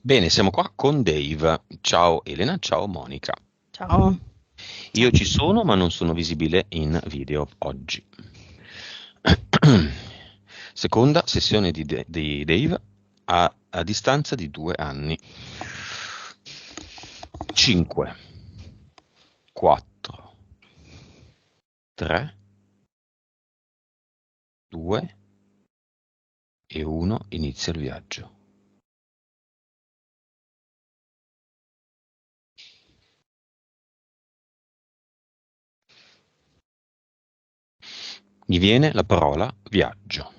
Bene, siamo qua con Dave. Ciao Elena, ciao Monica. Ciao. Io ci sono, ma non sono visibile in video oggi. Seconda sessione di Dave a distanza di 2 anni. 5, 4, 3, 2 e 1. Inizia il viaggio. Mi viene la parola viaggio.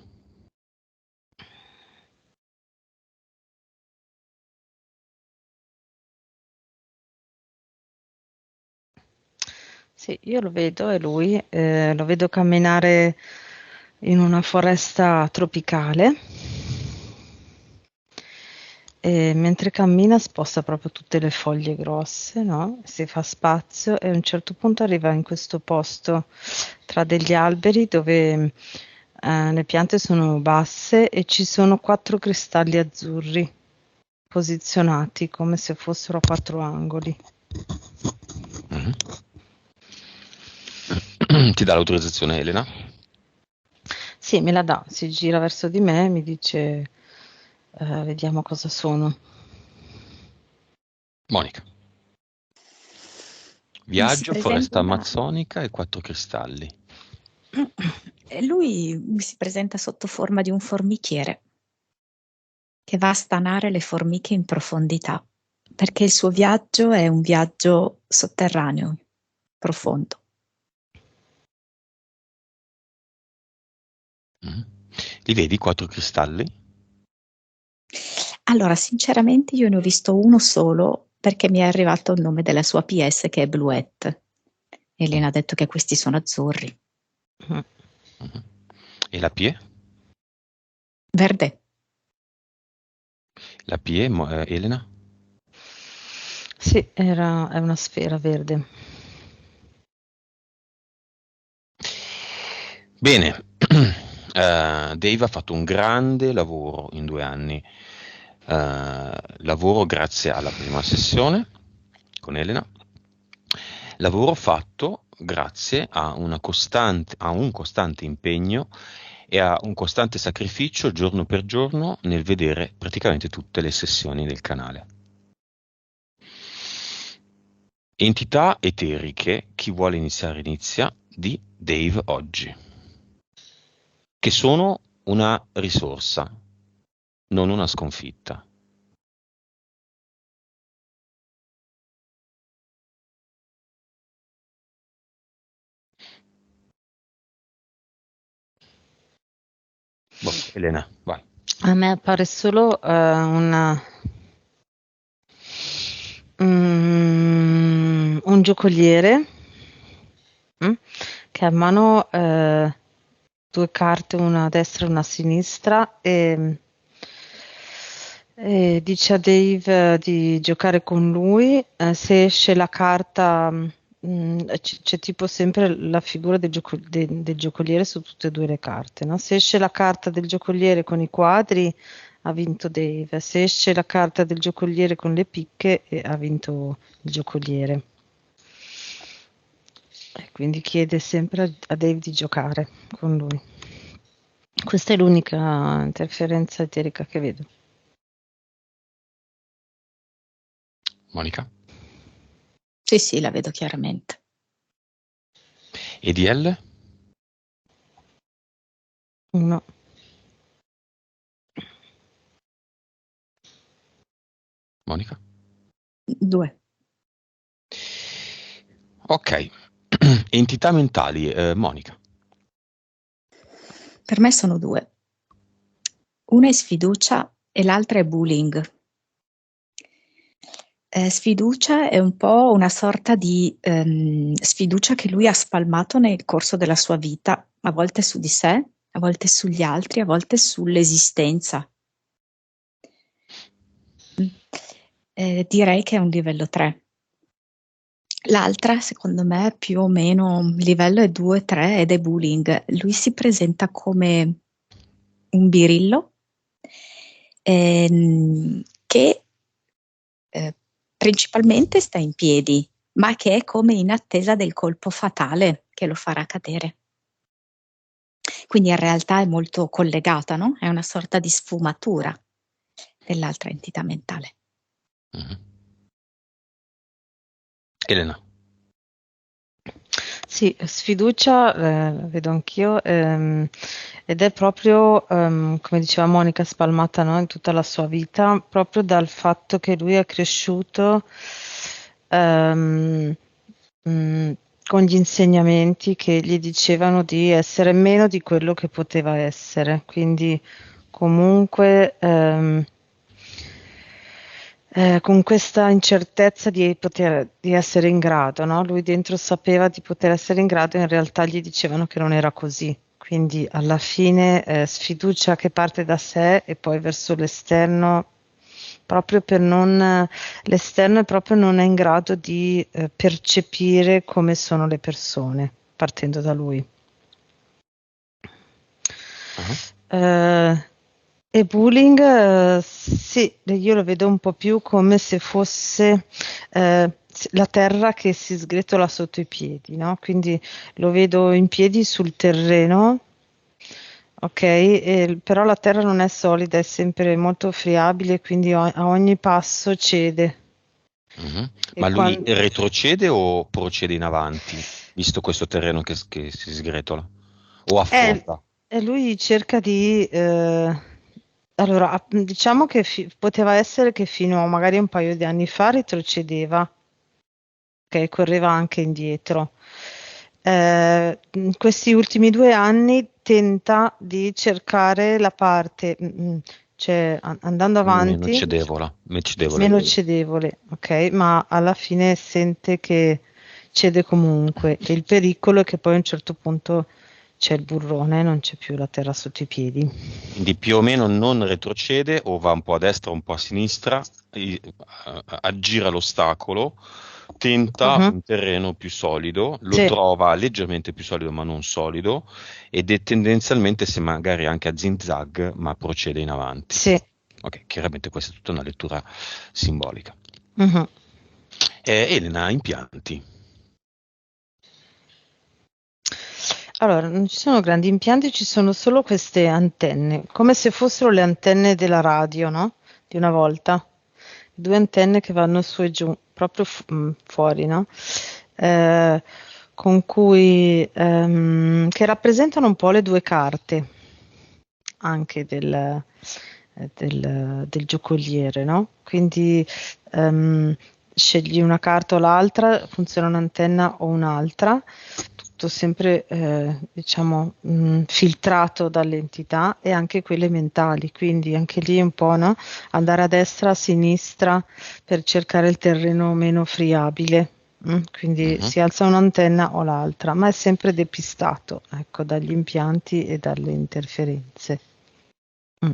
Sì, io lo vedo e lui lo vedo camminare in una foresta tropicale e mentre cammina sposta proprio tutte le foglie grosse, no? Si fa spazio e a un certo punto arriva in questo posto tra degli alberi dove le piante sono basse e ci sono 4 cristalli azzurri posizionati come se fossero a 4 angoli. Mhm. Ti dà l'autorizzazione Elena? Sì, me la dà, si gira verso di me e mi dice, vediamo cosa sono. Monica. Mi si Viaggio, foresta presenta, amazzonica e 4 cristalli. lui mi si presenta sotto forma di un formichiere che va a stanare le formiche in profondità, perché il suo viaggio è un viaggio sotterraneo, profondo. Li vedi 4 cristalli? Allora, sinceramente io ne ho visto uno solo perché mi è arrivato il nome della sua PS che è Bluette. Elena ha detto che questi sono azzurri. Mm. Mhm. E la pie? Verde. La pie, Elena? Sì, è una sfera verde. Bene, Dave ha fatto un grande lavoro in 2 anni. Lavoro grazie alla prima sessione con Elena. Lavoro fatto grazie a un costante impegno e a un costante sacrificio giorno per giorno nel vedere praticamente tutte le sessioni del canale. Entità eteriche, chi vuole iniziare inizia, di Dave oggi, che sono una risorsa, non una sconfitta. Boh, Elena, vai. A me appare solo un giocoliere che ha in mano 2 carte, una a destra e una a sinistra, e dice a Dave di giocare con lui. Se esce la carta, c'è tipo sempre la figura del giocoliere su tutte e due le carte, no? Se esce la carta del giocoliere con i quadri, ha vinto Dave. Se esce la carta del giocoliere con le picche, ha vinto il giocoliere. E quindi chiede sempre a Dave di giocare con lui. Questa è l'unica interferenza eterica che vedo. Monica? Sì, sì, la vedo chiaramente. EDL? No. Monica? 2. Ok. Entità mentali, Monica. Per me sono 2. Una è sfiducia e l'altra è bullying. Sfiducia è un po' una sorta di sfiducia che lui ha spalmato nel corso della sua vita, a volte su di sé, a volte sugli altri, a volte sull'esistenza. Direi che è un livello 3. L'altra, secondo me, più o meno livello è 2-3 ed è bullying. Lui si presenta come un birillo che principalmente sta in piedi, ma che è come in attesa del colpo fatale che lo farà cadere. Quindi in realtà è molto collegata, no? È una sorta di sfumatura dell'altra entità mentale. Mhm. Elena. Sì, sfiducia, la vedo anch'io, ed è proprio, come diceva Monica, spalmata, no, in tutta la sua vita, proprio dal fatto che lui è cresciuto ehm, mh, con gli insegnamenti che gli dicevano di essere meno di quello che poteva essere, quindi comunque con questa incertezza di essere in grado, no? Lui dentro sapeva di poter essere in grado, in realtà gli dicevano che non era così. Quindi alla fine sfiducia che parte da sé e poi verso l'esterno, proprio per non, l'esterno è proprio non è in grado di percepire come sono le persone, partendo da lui. Ah. E bullying, sì, io lo vedo un po' più come se fosse la terra che si sgretola sotto i piedi, no? Quindi lo vedo in piedi sul terreno, ok? Però la terra non è solida, è sempre molto friabile, quindi a ogni passo cede. Mhm. E Ma lui quando, retrocede o procede in avanti, visto questo terreno che si sgretola? O Eh, affonda? e lui cerca di... allora, diciamo che poteva essere che fino a magari un paio di anni fa retrocedeva, che correva anche indietro. In questi ultimi 2 anni tenta di cercare la parte, cioè andando Meno avanti, cedevole. meno cedevole, ok? Ma alla fine sente che cede comunque e il pericolo è che poi a un certo punto c'è il burrone, non c'è più la terra sotto i piedi. Quindi più o meno non retrocede o va un po' a destra, un po' a sinistra, aggira l'ostacolo, tenta Mhm. un terreno più solido, lo Sì, trova leggermente più solido ma non solido ed è tendenzialmente se magari anche a zigzag ma procede in avanti. sì. Ok, chiaramente questa è tutta una lettura simbolica. Mhm. Elena, impianti. Allora, non ci sono grandi impianti, ci sono solo queste antenne, come se fossero le antenne della radio, no? Di una volta. Due antenne che vanno su e giù, proprio fuori, no? Eh, con cui, che rappresentano un po' le due carte anche del giocoliere, no? Quindi scegli una carta o l'altra, funziona un'antenna o un'altra, tutto sempre diciamo filtrato dalle entità e anche quelle mentali, quindi anche lì un po', no? Andare a destra, a sinistra per cercare il terreno meno friabile. Quindi Mhm. si alza un'antenna o l'altra, ma è sempre depistato, ecco, dagli impianti e dalle interferenze. Mm.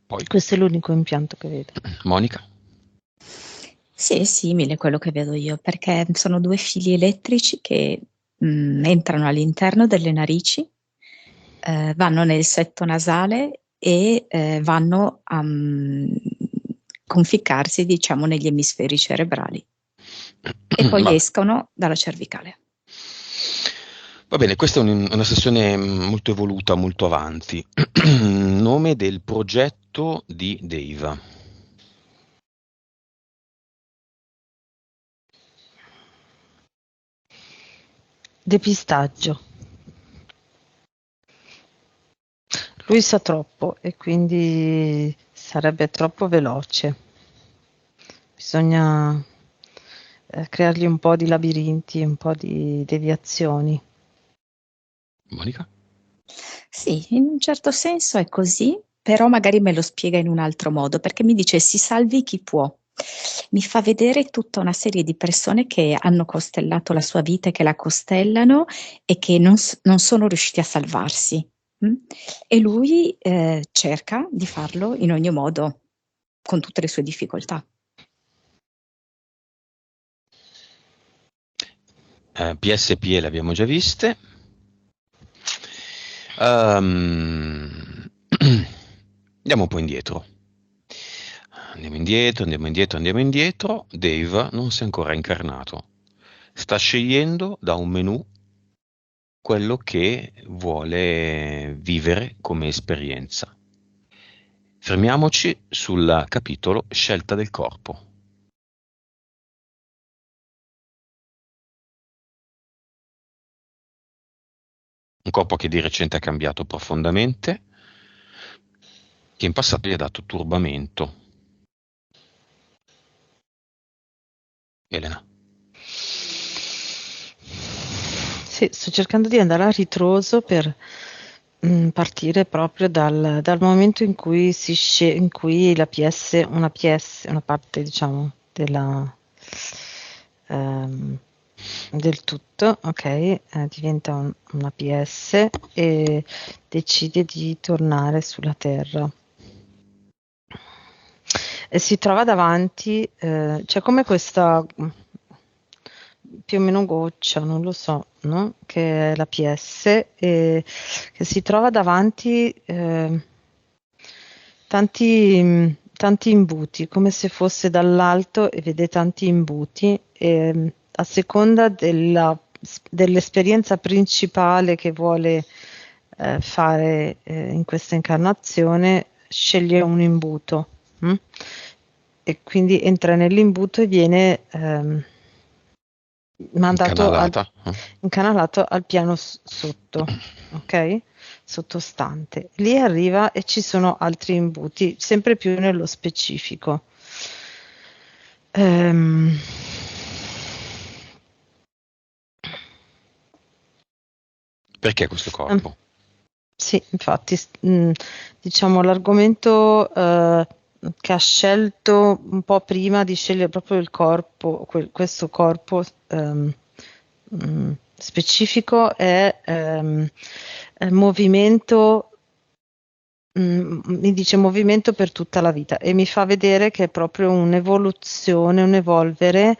Poi, Questo è l'unico impianto che vedo. Monica. Sì, è simile a quello che vedo io, perché sono due fili elettrici che entrano all'interno delle narici, vanno nel setto nasale e vanno a conficcarsi, diciamo, negli emisferi cerebrali e poi Vabbè. escono dalla cervicale. Va bene, questa è una sessione molto evoluta, molto avanti. Nome del progetto di Dave. Depistaggio. Lui sa troppo e quindi sarebbe troppo veloce. Bisogna creargli un po' di labirinti, un po' di deviazioni. Monica? Sì, in un certo senso è così, però magari me lo spiega in un altro modo, perché mi dice si salvi chi può. Mi fa vedere tutta una serie di persone che hanno costellato la sua vita e che la costellano e che non sono riusciti a salvarsi. Mm? E lui cerca di farlo in ogni modo, con tutte le sue difficoltà. PSP le abbiamo già viste. Ehm, Andiamo un po' indietro. Andiamo indietro, andiamo indietro, andiamo indietro. Dave non si è ancora incarnato. Sta scegliendo da un menù quello che vuole vivere come esperienza. Fermiamoci sul capitolo scelta del corpo. Un corpo che di recente è cambiato profondamente, che in passato gli ha dato turbamento. Elena. Sì, sto cercando di andare a ritroso per partire proprio dal momento in cui in cui una una parte, diciamo, ehm, del tutto, ok, diventa una PS e decide di tornare sulla Terra. E si trova davanti, c'è come questa più o meno goccia, non lo so, no? Che è la PS e che si trova davanti tanti imbuti, come se fosse dall'alto e vede tanti imbuti e a seconda dell'esperienza principale che vuole fare in questa incarnazione, sceglie un imbuto. E quindi entra nell'imbuto e viene incanalato al piano sotto, ok? Sottostante. Lì arriva e ci sono altri imbuti, sempre più nello specifico. Perché questo corpo? Sì, infatti, diciamo l'argomento che ha scelto un po' prima di scegliere proprio il corpo, questo corpo specifico è movimento, mi dice movimento per tutta la vita e mi fa vedere che è proprio un'evoluzione, un evolvere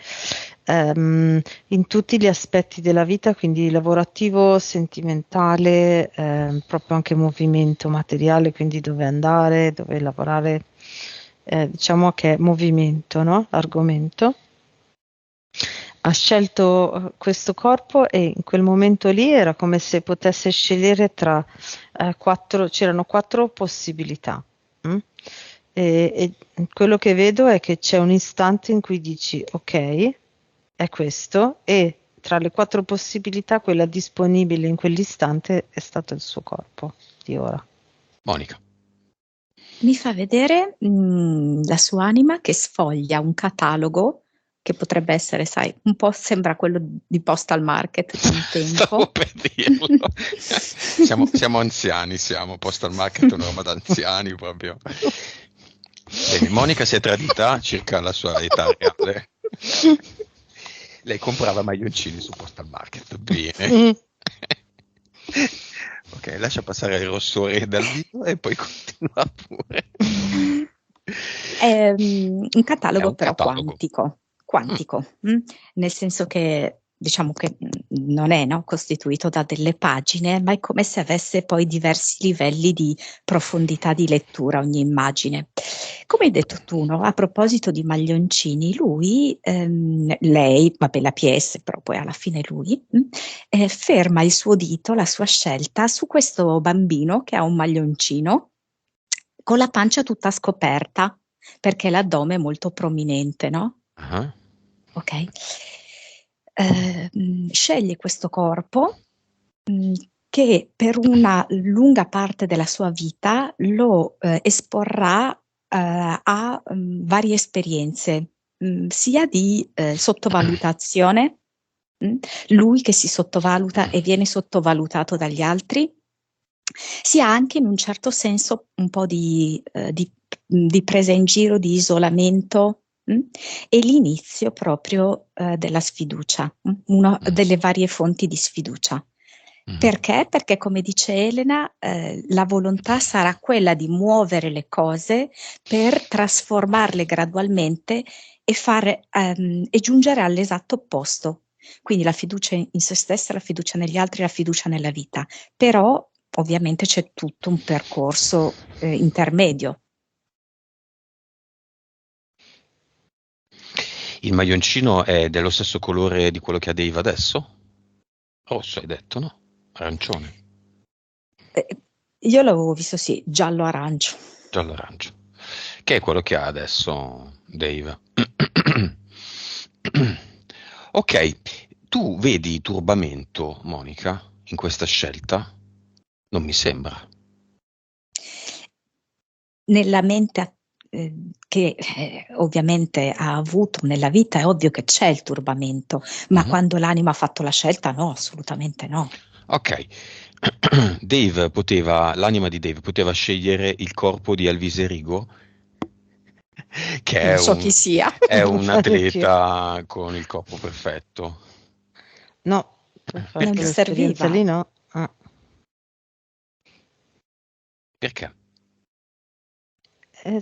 in tutti gli aspetti della vita, quindi lavorativo, sentimentale, proprio anche movimento materiale, quindi dove andare, dove lavorare, diciamo che è movimento, no? L'argomento. Ha scelto questo corpo e in quel momento lì era come se potesse scegliere tra c'erano 4 possibilità. E quello che vedo è che c'è un istante in cui dici ok, è questo, e tra le 4 possibilità quella disponibile in quell'istante è stato il suo corpo di ora. Monica. Mi fa vedere la sua anima che sfoglia un catalogo che potrebbe essere, sai, un po' sembra quello di Postal Market di un tempo. Stavo per dirlo. siamo anziani, Postal Market è una roba da anziani proprio. Bene, Monica si è tradita circa la sua età reale. Lei comprava maglioncini su Postal Market. Bene. Ok, lascia passare il rossore dal viso e poi continua pure. È un catalogo un però catalogo. quantico, nel senso che diciamo che non è, no, costituito da delle pagine, ma è come se avesse poi diversi livelli di profondità di lettura ogni immagine. Come hai detto tu, no? A proposito di maglioncini, lei, vabbè la PS, però poi alla fine lui, ferma il suo dito, la sua scelta, su questo bambino che ha un maglioncino con la pancia tutta scoperta, perché l'addome è molto prominente, no? Uh-huh. Ok. Sceglie questo corpo che per una lunga parte della sua vita lo esporrà a varie esperienze, sia di sottovalutazione, lui che si sottovaluta e viene sottovalutato dagli altri, sia anche in un certo senso un po' di presa in giro, di isolamento, e l'inizio proprio della sfiducia, una delle varie fonti di sfiducia. Perché? Perché come dice Elena, la volontà sarà quella di muovere le cose per trasformarle gradualmente e giungere all'esatto opposto. Quindi la fiducia in se stessa, la fiducia negli altri, la fiducia nella vita. Però ovviamente c'è tutto un percorso intermedio. Il maglioncino è dello stesso colore di quello che ha Dave adesso? Rosso hai detto, no? Arancione, Eh, io l'avevo visto, sì, giallo-arancio. giallo-arancio, che è quello che ha adesso Dave. Ok, tu vedi turbamento, Monica, in questa scelta? Non mi sembra. Nella mente che ovviamente ha avuto nella vita, è ovvio che c'è il turbamento, ma Mhm. quando l'anima ha fatto la scelta, no, assolutamente no. Ok, l'anima di Dave poteva scegliere il corpo di Elvis Rigo, che Non so chi sia. è un Anch'io. atleta con il corpo perfetto. No, per fare Non gli quell'esperienza serviva. lì no. Ah. Perché?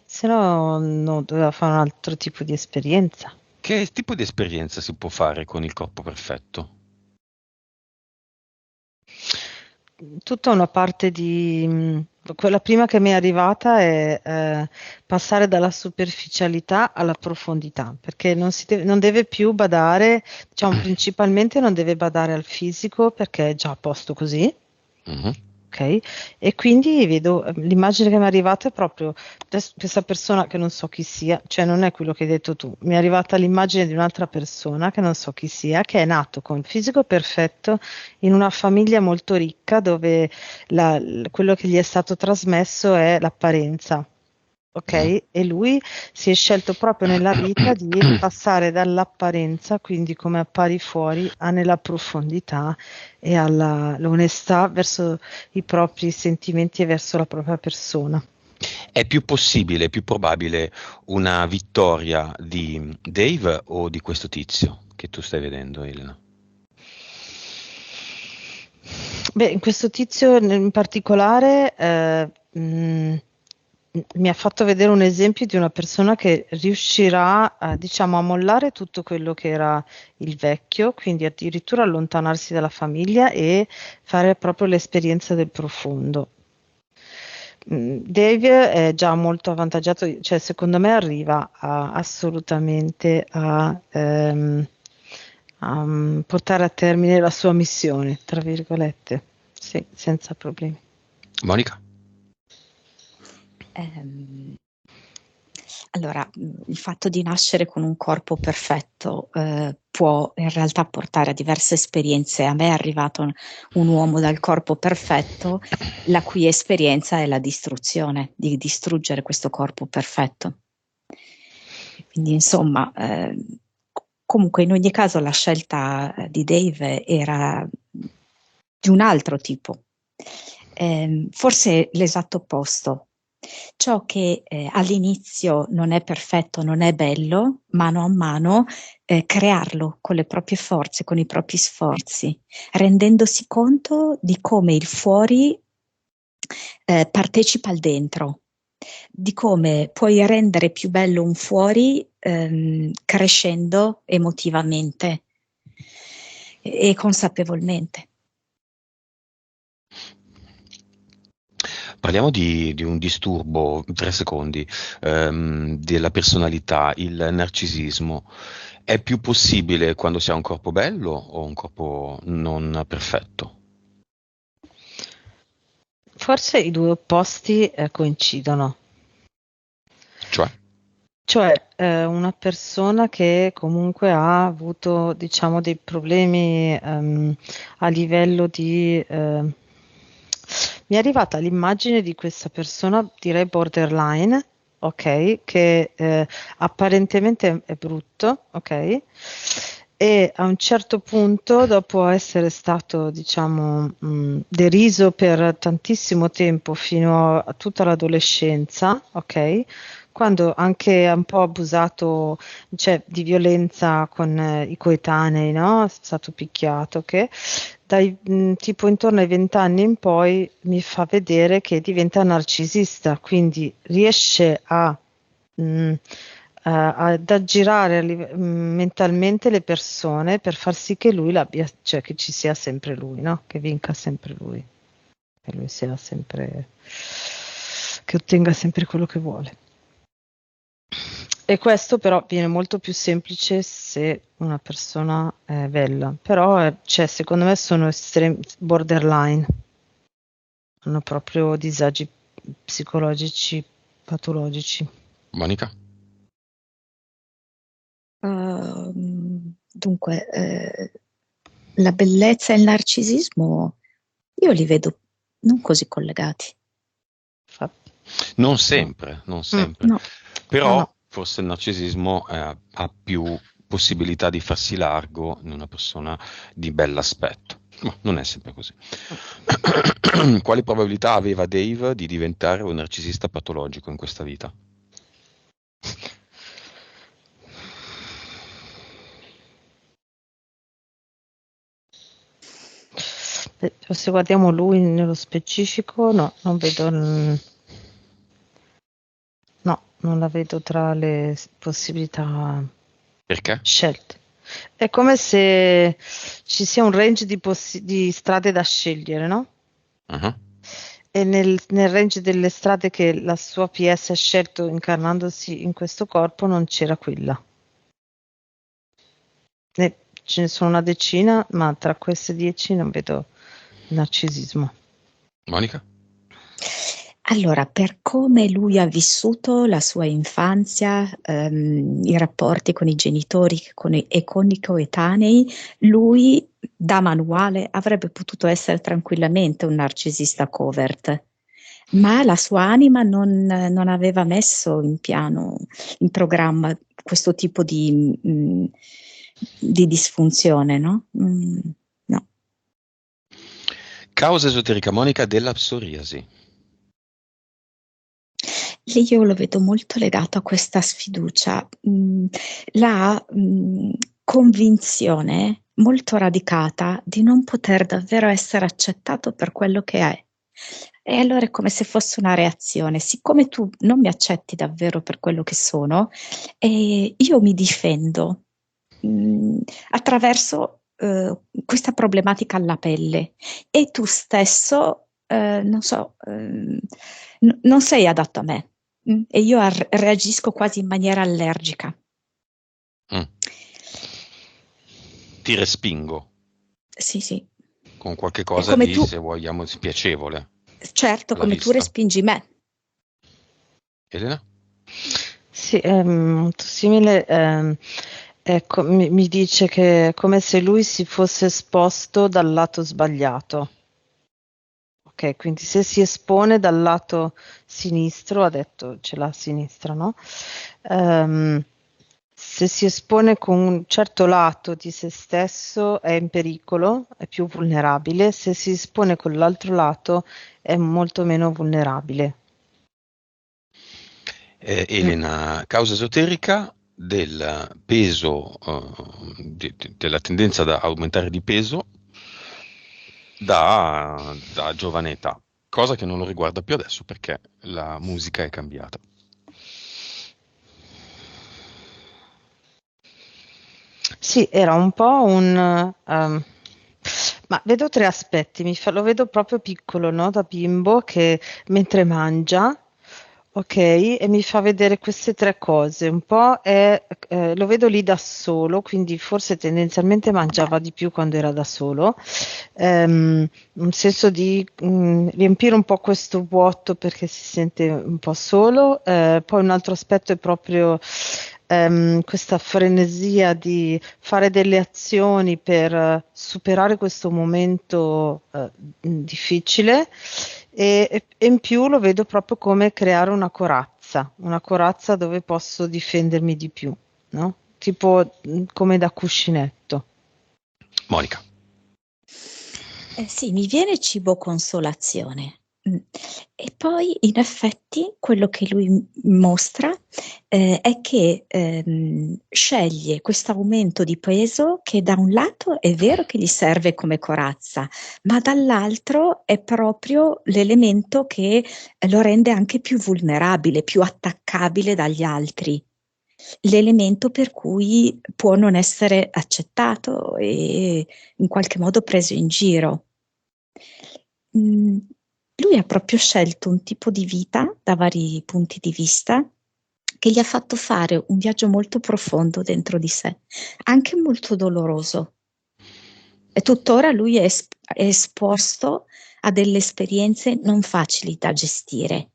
Se no, no, doveva fare un altro tipo di esperienza. Che tipo di esperienza si può fare con il corpo perfetto? Tutta una parte di... quella prima che mi è arrivata è passare dalla superficialità alla profondità, perché non deve più badare, diciamo principalmente non deve badare al fisico perché è già a posto così. Mhm. Ok? E quindi vedo l'immagine che mi è arrivata è proprio questa persona che non so chi sia, cioè non è quello che hai detto tu, mi è arrivata l'immagine di un'altra persona che non so chi sia, che è nato con fisico perfetto in una famiglia molto ricca dove quello che gli è stato trasmesso è l'apparenza. Ok? Mhm. E lui si è scelto proprio nella vita di passare dall'apparenza, quindi come appari fuori, a nella profondità e all'onestà verso i propri sentimenti e verso la propria persona. È più possibile, è più probabile una vittoria di Dave o di questo tizio che tu stai vedendo, Elena? Beh, in questo tizio in particolare mi ha fatto vedere un esempio di una persona che riuscirà a, diciamo, a mollare tutto quello che era il vecchio, quindi addirittura allontanarsi dalla famiglia e fare proprio l'esperienza del profondo. Dave è già molto avvantaggiato, cioè secondo me arriva assolutamente a portare a termine la sua missione, tra virgolette, sì, senza problemi. Monica? Ehm, allora, il fatto di nascere con un corpo perfetto può in realtà portare a diverse esperienze. A me è arrivato un uomo dal corpo perfetto, la cui esperienza è la distruzione, di distruggere questo corpo perfetto. E quindi, insomma, comunque in ogni caso la scelta di Dave era di un altro tipo. Forse l'esatto opposto. Ciò che all'inizio non è perfetto, non è bello, mano a mano crearlo con le proprie forze, con i propri sforzi, rendendosi conto di come il fuori partecipa al dentro, di come puoi rendere più bello un fuori crescendo emotivamente e consapevolmente. Parliamo di un disturbo, 3 secondi, della personalità, il narcisismo. È più possibile quando si ha un corpo bello o un corpo non perfetto? Forse i due opposti coincidono. Cioè? Cioè, una persona che comunque ha avuto, diciamo, dei problemi a livello di... mi è arrivata l'immagine di questa persona, direi borderline, ok, che apparentemente è brutto, ok, e a un certo punto, dopo essere stato, diciamo, deriso per tantissimo tempo, fino a tutta l'adolescenza, ok, quando anche un po' abusato, cioè, di violenza con i coetanei, no? È stato picchiato, che tipo intorno ai 20 anni in poi mi fa vedere che diventa narcisista, quindi riesce mh, ad aggirare mentalmente le persone per far sì che lui l'abbia, cioè che ci sia sempre lui, no? Che vinca sempre lui, che lui sia sempre, che ottenga sempre quello che vuole. E questo però viene molto più semplice se una persona è bella, però cioè, secondo me sono borderline, hanno proprio disagi psicologici, patologici. Monica? Dunque, la bellezza e il narcisismo io li vedo non così collegati. Infatti, Non no. sempre, non sempre. No, no, Però no. forse il narcisismo ha più possibilità di farsi largo in una persona di bell'aspetto. Ma non è sempre così. Quali probabilità aveva Dave di diventare un narcisista patologico in questa vita? Se guardiamo lui nello specifico, no, non vedo, no, non la vedo tra le possibilità Perché? scelte. È come se ci sia un range di strade da scegliere, no? Ah. E nel range delle strade che la sua PS ha scelto incarnandosi in questo corpo non c'era quella. Ce ne sono una decina, ma tra queste 10 non vedo narcisismo. Monica? Allora, per come lui ha vissuto la sua infanzia, i rapporti con i genitori e con i coetanei, lui da manuale avrebbe potuto essere tranquillamente un narcisista covert, ma la sua anima non aveva messo in piano, in programma questo tipo di disfunzione, no? No. Causa esoterica Monica della psoriasi. Lì io lo vedo molto legato a questa sfiducia, la convinzione molto radicata di non poter davvero essere accettato per quello che è. E allora è come se fosse una reazione. Siccome tu non mi accetti davvero per quello che sono, io mi difendo attraverso questa problematica alla pelle e tu stesso, non so, non sei adatto a me. E io reagisco quasi in maniera allergica. Mm. Ti respingo Sì, sì. con qualche È cosa come di, tu, se vogliamo, spiacevole certo, alla come tu vista. respingi me. Elena? Sì, è molto simile. Ecco, mi dice che è come se lui si fosse esposto dal lato sbagliato. Ok, quindi se si espone dal lato sinistro, ha detto ce l'ha a sinistra, no? Se si espone con un certo lato di se stesso è in pericolo, è più vulnerabile, se si espone con l'altro lato è molto meno vulnerabile. Elena, causa esoterica del peso, della tendenza ad aumentare di peso da giovane età, cosa che non lo riguarda più adesso perché la musica è cambiata. Sì, era un po' ma vedo tre aspetti, lo vedo proprio piccolo, no? Da bimbo che mentre mangia, ok, e mi fa vedere queste tre cose. Un po' lo vedo lì da solo, quindi forse tendenzialmente mangiava di più quando era da solo. Un senso di riempire un po' questo vuoto perché si sente un po' solo. Poi un altro aspetto è proprio questa frenesia di fare delle azioni per superare questo momento difficile e in più lo vedo proprio come creare una corazza dove posso difendermi di più, no? Tipo come da cuscinetto. Monica. Sì, mi viene cibo consolazione. E poi in effetti quello che lui mostra è che sceglie questo aumento di peso che da un lato è vero che gli serve come corazza, ma dall'altro è proprio l'elemento che lo rende anche più vulnerabile, più attaccabile dagli altri. L'elemento per cui può non essere accettato e in qualche modo preso in giro. Lui ha proprio scelto un tipo di vita da vari punti di vista che gli ha fatto fare un viaggio molto profondo dentro di sé, anche molto doloroso. E tuttora lui è esposto a delle esperienze non facili da gestire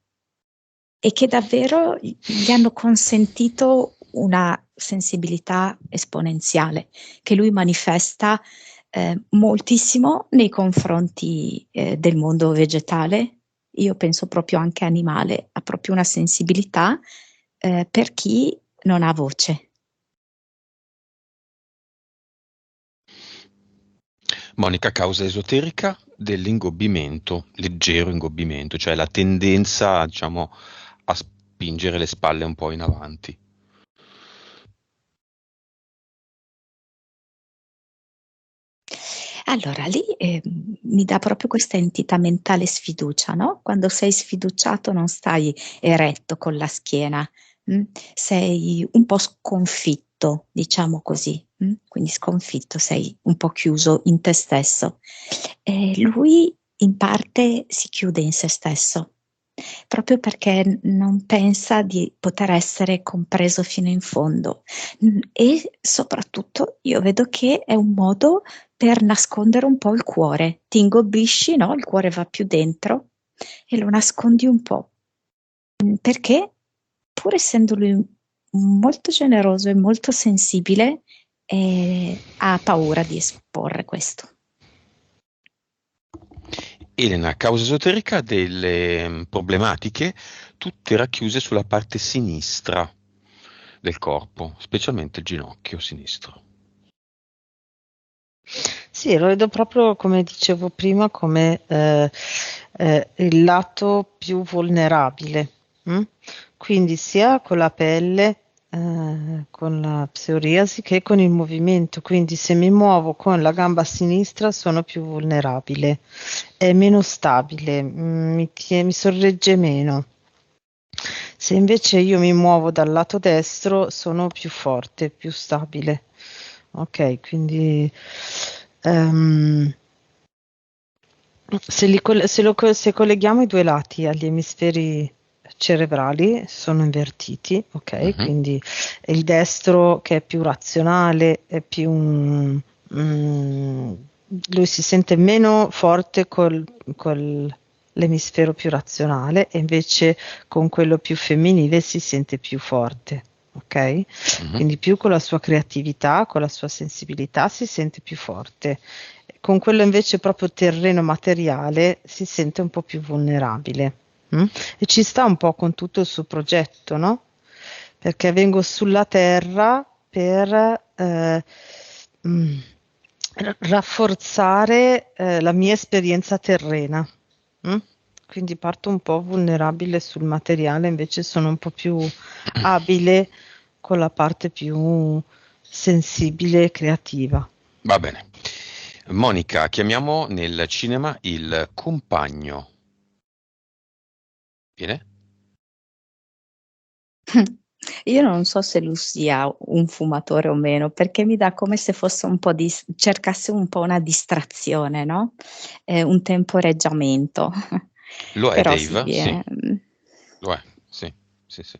e che davvero gli hanno consentito una sensibilità esponenziale che lui manifesta moltissimo nei confronti del mondo vegetale. Io penso proprio anche animale, ha proprio una sensibilità per chi non ha voce. Monica, causa esoterica dell'ingobbimento, leggero ingobbimento, cioè la tendenza, diciamo, a spingere le spalle un po' in avanti. Allora, lì mi dà proprio questa entità mentale sfiducia, no? Quando sei sfiduciato non stai eretto con la schiena, mm? Sei un po' sconfitto, diciamo così, mm? Quindi sconfitto, sei un po' chiuso in te stesso. E lui in parte si chiude in se stesso, proprio perché non pensa di poter essere compreso fino in fondo. E soprattutto io vedo che è un modo per nascondere un po' il cuore. Ti ingobbisci, no? Il cuore va più dentro e lo nascondi un po'. Perché pur essendo lui molto generoso e molto sensibile, ha paura di esporre questo. Elena, causa esoterica delle problematiche, tutte racchiuse sulla parte sinistra del corpo, specialmente il ginocchio sinistro. Sì, lo vedo proprio come dicevo prima, come il lato più vulnerabile. Mm? Quindi sia con la pelle, con la psoriasi, che con il movimento. Quindi se mi muovo con la gamba sinistra sono più vulnerabile, è meno stabile, mi sorregge meno. Se invece io mi muovo dal lato destro sono più forte, più stabile. Ok, quindi ehm, se colleghiamo i due lati agli emisferi cerebrali sono invertiti, ok? Mhm. Quindi il destro che è più razionale, è più lui si sente meno forte col l'emisfero più razionale e invece con quello più femminile si sente più forte, ok? Mhm. Quindi più con la sua creatività, con la sua sensibilità si sente più forte. Con quello invece proprio terreno materiale si sente un po' più vulnerabile. Mm? E ci sta un po' con tutto il suo progetto, no? Perché vengo sulla terra per mm, rafforzare la mia esperienza terrena. Mm? Quindi parto un po' vulnerabile sul materiale, invece sono un po' più abile con la parte più sensibile e creativa. Va bene. Monica, chiamiamo nel cinema il compagno. Viene? Io non so se lui sia un fumatore o meno, perché mi dà come se fosse un po' cercasse un po' una distrazione, no? Un temporeggiamento. Lo è Però sì, Dave? Sì, lo è. Sì, sì, sì.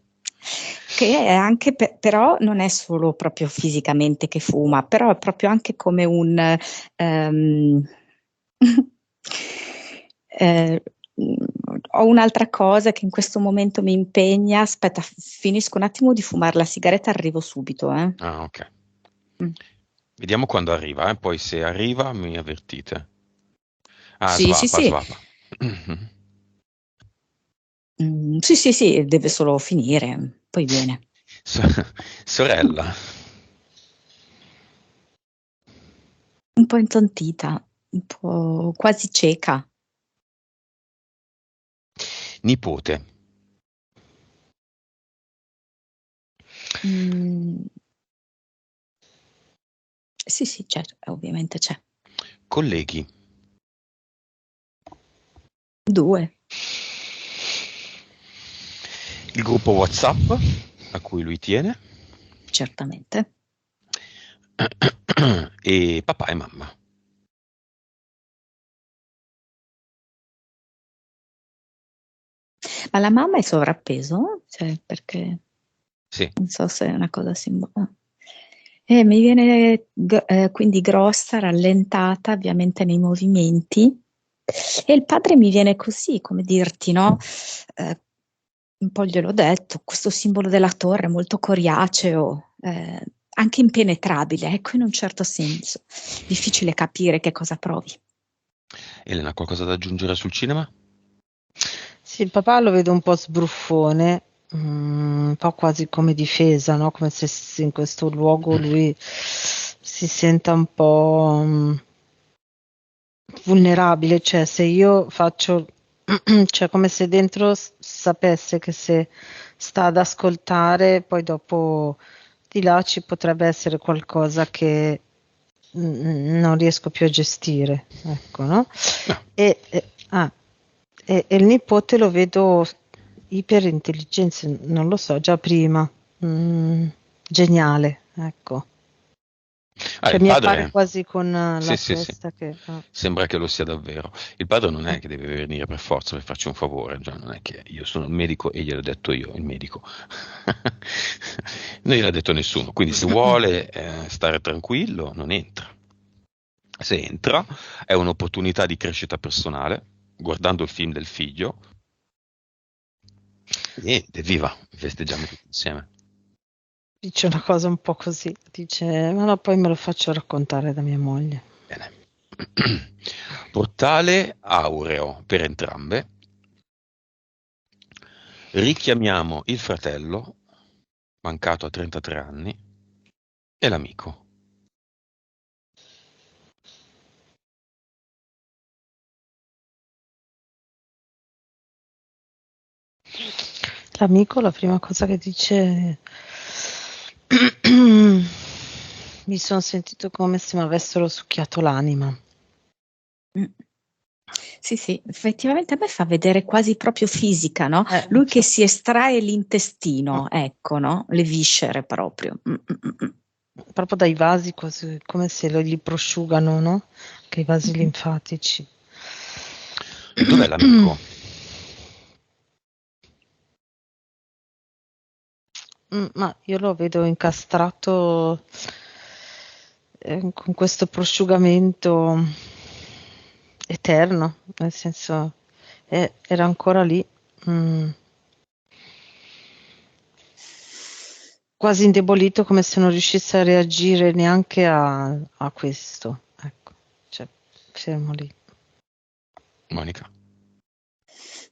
che è anche però non è solo proprio fisicamente che fuma, però è proprio anche come un ehm, eh, ho un'altra cosa che in questo momento mi impegna. Aspetta, finisco un attimo di fumare la sigaretta, arrivo subito, eh. Ah, ok. Mm. Vediamo quando arriva, poi se arriva mi avvertite. Ah, Sì, sì, svapa, sì. svapa. Sì, sì, sì, deve solo finire, poi viene. So- sorella, Un po' intontita, un po' quasi cieca. nipote, Mm, sì, sì, c'è, ovviamente c'è. colleghi, Due, il gruppo WhatsApp a cui lui tiene certamente. e papà e mamma. Ma la mamma è sovrappeso? Cioè, perché? Sì. Non so se è una cosa simbolica. Mi viene quindi grossa, rallentata, ovviamente nei movimenti. E il padre mi viene così, come dirti, no? Un po' gliel'ho detto, questo simbolo della torre molto coriaceo, anche impenetrabile, ecco, in un certo senso. Difficile capire che cosa provi. Elena, qualcosa da aggiungere sul cinema? Sì, il papà lo vedo un po' sbruffone, un po' quasi come difesa, no? Come se in questo luogo lui si senta un po' vulnerabile, cioè se io faccio, cioè come se dentro sapesse che se sta ad ascoltare, poi dopo di là ci potrebbe essere qualcosa che non riesco più a gestire, ecco, no? No. E, e il nipote lo vedo iperintelligenza, non lo so, già prima, geniale, ecco. Cioè Il mi appare padre, quasi con sì, la sì, sì, testa che... sembra che lo sia davvero. Il padre non è che deve venire per forza per farci un favore, cioè non è che io sono il medico e gliel'ho detto io, il medico. Non gliel'ha detto nessuno, quindi se vuole stare tranquillo non entra. Se entra è un'opportunità di crescita personale, guardando il film del figlio, e evviva, festeggiamo tutti insieme. Dice una cosa un po' così, dice, ma no, poi me lo faccio raccontare da mia moglie. Bene. Portale aureo per entrambe. Richiamiamo il fratello, mancato a 33 anni, e l'amico. L'amico, la prima cosa che dice, mi sono sentito come se mi avessero succhiato l'anima. Mm. Sì, sì, effettivamente a me fa vedere quasi proprio fisica, no? Lui che si estrae l'intestino, ecco, no? Le viscere proprio. Proprio dai vasi, quasi, come se li prosciugano, no? Che i vasi linfatici. Dov'è l'amico? Ma io lo vedo incastrato con questo prosciugamento eterno, nel senso era ancora lì, quasi indebolito, come se non riuscisse a reagire neanche a questo. Ecco, cioè, fermo lì. Monica.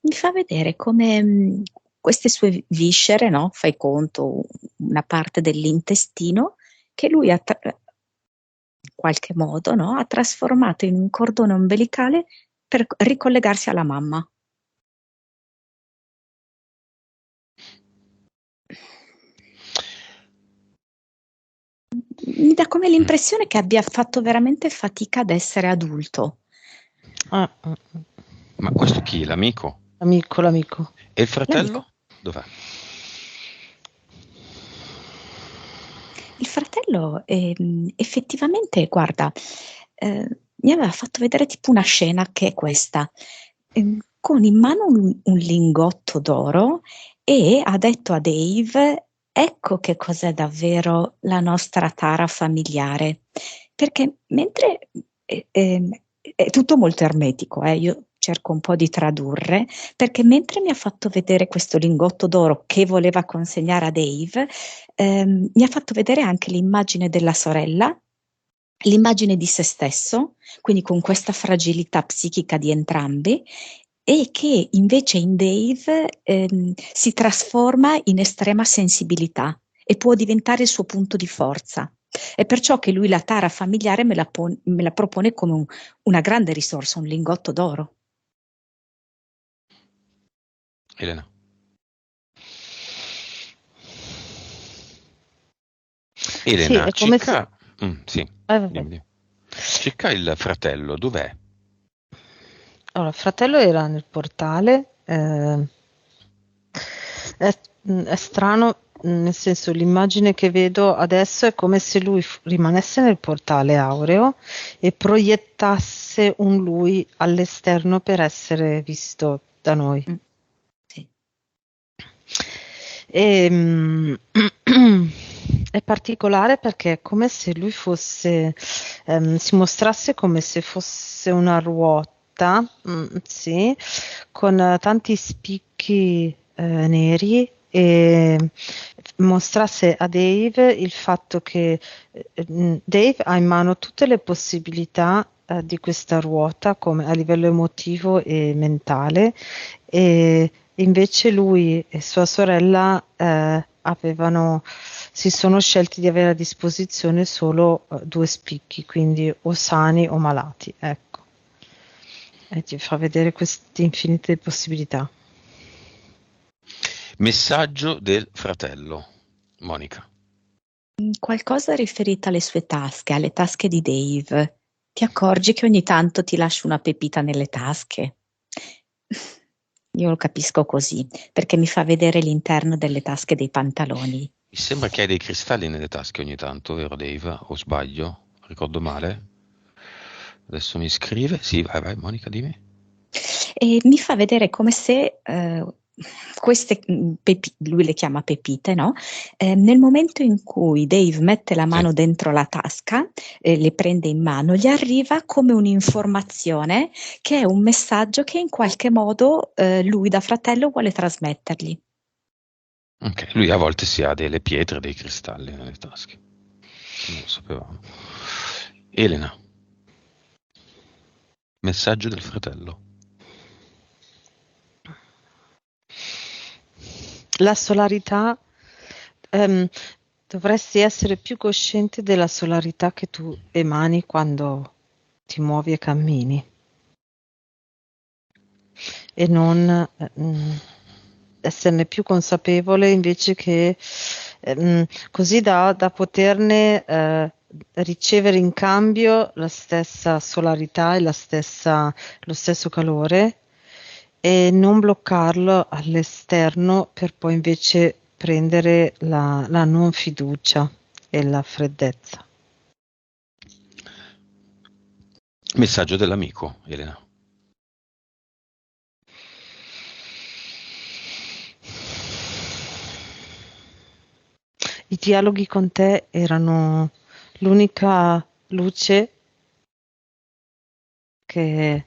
Mi fa vedere come queste sue viscere, no? Fai conto, una parte dell'intestino, che lui ha in qualche modo, no? Ha trasformato in un cordone ombelicale per ricollegarsi alla mamma. Mi dà come l'impressione che abbia fatto veramente fatica ad essere adulto. Ma questo chi? L'amico? L'amico. E il fratello? Dov'è? Il fratello effettivamente, guarda, mi aveva fatto vedere tipo una scena che è questa, con in mano un lingotto d'oro e ha detto a Dave, ecco che cos'è davvero la nostra tara familiare. Perché mentre è tutto molto ermetico, io cerco un po' di tradurre, perché mentre mi ha fatto vedere questo lingotto d'oro che voleva consegnare a Dave, mi ha fatto vedere anche l'immagine della sorella, l'immagine di se stesso, quindi con questa fragilità psichica di entrambi, e che invece in Dave si trasforma in estrema sensibilità e può diventare il suo punto di forza. È perciò che lui la tara familiare me la propone come una grande risorsa, un lingotto d'oro. Elena. Sì, Elena, è come se... cerca... sì, vabbè. dimmi. Cerca il fratello, dov'è? Allora, il fratello era nel portale, è strano, nel senso l'immagine che vedo adesso è come se lui rimanesse nel portale aureo e proiettasse un lui all'esterno per essere visto da noi. Sì. E, è particolare perché è come se lui fosse, si mostrasse come se fosse una ruota, sì, con tanti spicchi neri e mostrasse a Dave il fatto che Dave ha in mano tutte le possibilità di questa ruota come a livello emotivo e mentale e invece lui e sua sorella si sono scelti di avere a disposizione solo due spicchi, quindi o sani o malati, ecco. E ti fa vedere queste infinite possibilità. Messaggio del fratello. Monica. Qualcosa riferito alle sue tasche, alle tasche di Dave. Ti accorgi che ogni tanto ti lascia una pepita nelle tasche? Io lo capisco così, perché mi fa vedere l'interno delle tasche dei pantaloni. Mi sembra che hai dei cristalli nelle tasche ogni tanto, vero Dave? O sbaglio? Ricordo male? Adesso mi scrive. Sì, vai, vai, Monica, dimmi. E mi fa vedere come se queste lui le chiama pepite, no? Nel momento in cui Dave mette la mano Sì. dentro la tasca, le prende in mano, gli arriva come un'informazione che è un messaggio che in qualche modo lui da fratello vuole trasmettergli. Ok, lui a volte si ha delle pietre, dei cristalli nelle tasche. Non lo sapevamo. Elena. Messaggio del fratello. La solarità, dovresti essere più cosciente della solarità che tu emani quando ti muovi e cammini e non esserne più consapevole invece che così da poterne ricevere in cambio la stessa solarità e lo stesso calore e non bloccarlo all'esterno per poi invece prendere la non fiducia e la freddezza. Messaggio dell'amico, Elena. I dialoghi con te erano l'unica luce che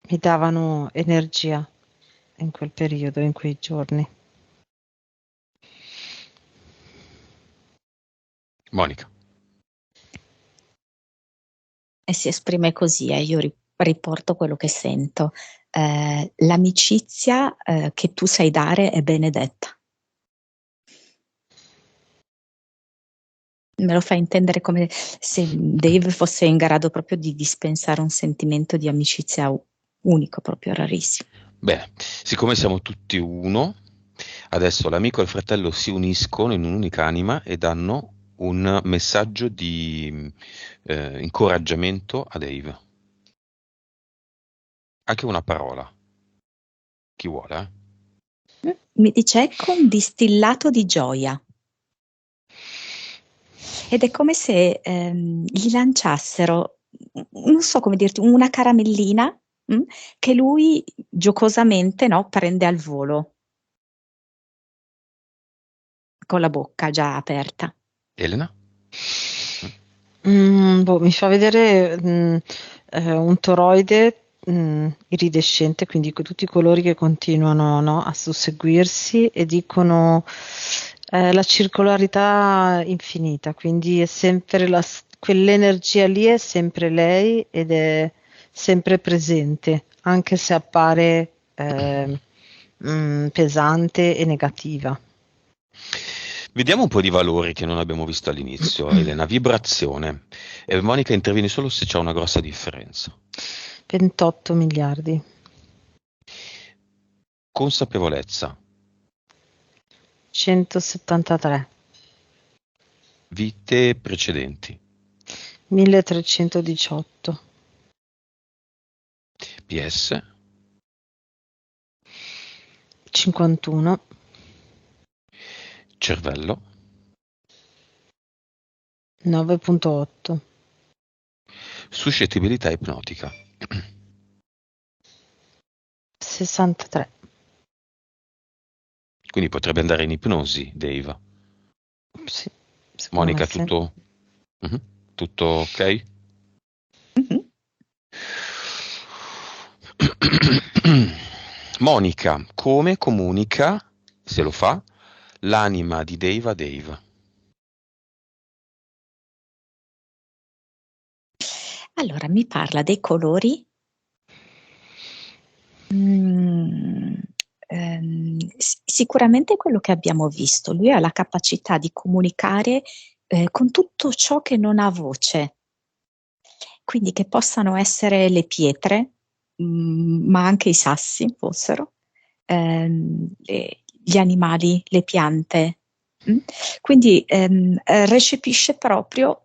mi davano energia in quel periodo, in quei giorni. Monica. E si esprime così, io riporto quello che sento. L'amicizia che tu sai dare è benedetta. Me lo fa intendere come se Dave fosse in grado proprio di dispensare un sentimento di amicizia unico, proprio rarissimo. Bene, siccome siamo tutti uno, adesso l'amico e il fratello si uniscono in un'unica anima e danno un messaggio di incoraggiamento a Dave. Anche una parola. Chi vuole, eh? Mi dice ecco un distillato di gioia. Ed è come se gli lanciassero, non so come dirti, una caramellina che lui giocosamente, no, prende al volo, con la bocca già aperta. Elena? Mi fa vedere un toroide iridescente, quindi con tutti i colori che continuano, no, a susseguirsi e dicono la circolarità infinita, quindi è sempre quell'energia lì è sempre lei ed è sempre presente, anche se appare pesante e negativa. Vediamo un po' di valori che non abbiamo visto all'inizio, Elena. Vibrazione. Monica intervieni solo se c'è una grossa differenza. 28 miliardi. Consapevolezza. 173. Vite precedenti. 1318. PS. 51. Cervello. 9.8. Suscettibilità ipnotica. 63. Quindi potrebbe andare in ipnosi, Dave. Sì, secondo me Monica, sì. tutto? Mhm. Tutto ok? Mhm. Monica, come comunica, se lo fa, l'anima di Dave a Dave? Allora, mi parla dei colori. Mm, sicuramente quello che abbiamo visto, lui ha la capacità di comunicare con tutto ciò che non ha voce, quindi che possano essere le pietre, ma anche i sassi fossero, gli animali, le piante. mm. Quindi recepisce proprio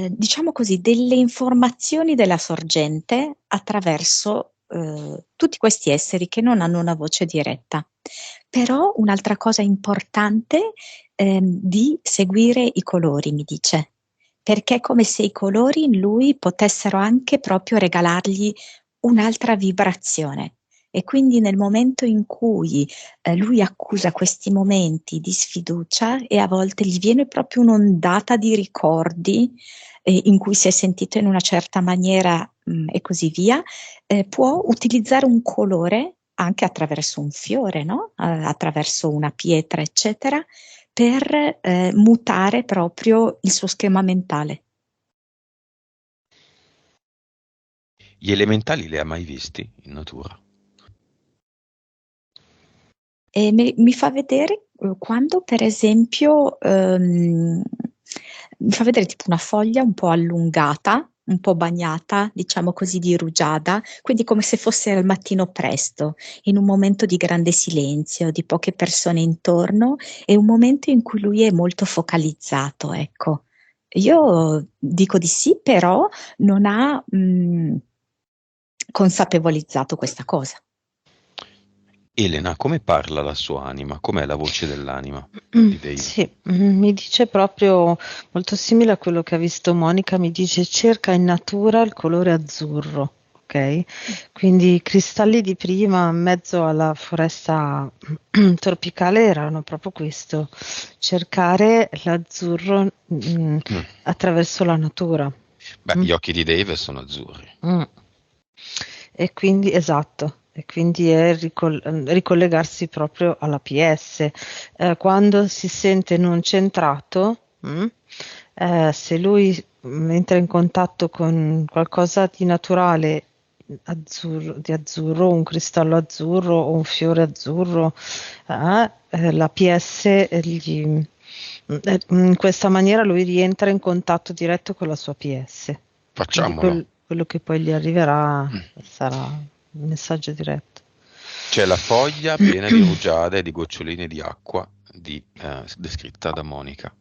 diciamo così, delle informazioni della sorgente attraverso tutti questi esseri che non hanno una voce diretta. Però un'altra cosa importante di seguire i colori, mi dice, perché è come se i colori in lui potessero anche proprio regalargli un'altra vibrazione. E quindi nel momento in cui lui accusa questi momenti di sfiducia e a volte gli viene proprio un'ondata di ricordi in cui si è sentito in una certa maniera e così via, può utilizzare un colore anche attraverso un fiore, no? Attraverso una pietra, eccetera, per mutare proprio il suo schema mentale. Gli elementali li ha mai visti in natura? E mi fa vedere quando, per esempio, mi fa vedere tipo una foglia un po' allungata, un po' bagnata, diciamo così, di rugiada, quindi come se fosse al mattino presto, in un momento di grande silenzio, di poche persone intorno, e un momento in cui lui è molto focalizzato, ecco. Io dico di sì, però non ha consapevolizzato questa cosa. Elena, come parla la sua anima? Com'è la voce dell'anima di Dave? Sì, mi dice proprio molto simile a quello che ha visto Monica, mi dice cerca in natura il colore azzurro, ok? Quindi i cristalli di prima in mezzo alla foresta tropicale erano proprio questo, cercare l'azzurro Mm. attraverso la natura. Beh, Mm. gli occhi di Dave sono azzurri. Mm. E quindi, esatto, e quindi è ricollegarsi proprio alla PS. Quando si sente non centrato, se lui entra in contatto con qualcosa di naturale, di azzurro, un cristallo azzurro o un fiore azzurro, la PS in questa maniera lui rientra in contatto diretto con la sua PS. Quindi Facciamolo. quello che poi gli arriverà Mm. sarà un messaggio diretto. C'è la foglia piena di rugiada e di goccioline di acqua descritta da Monica.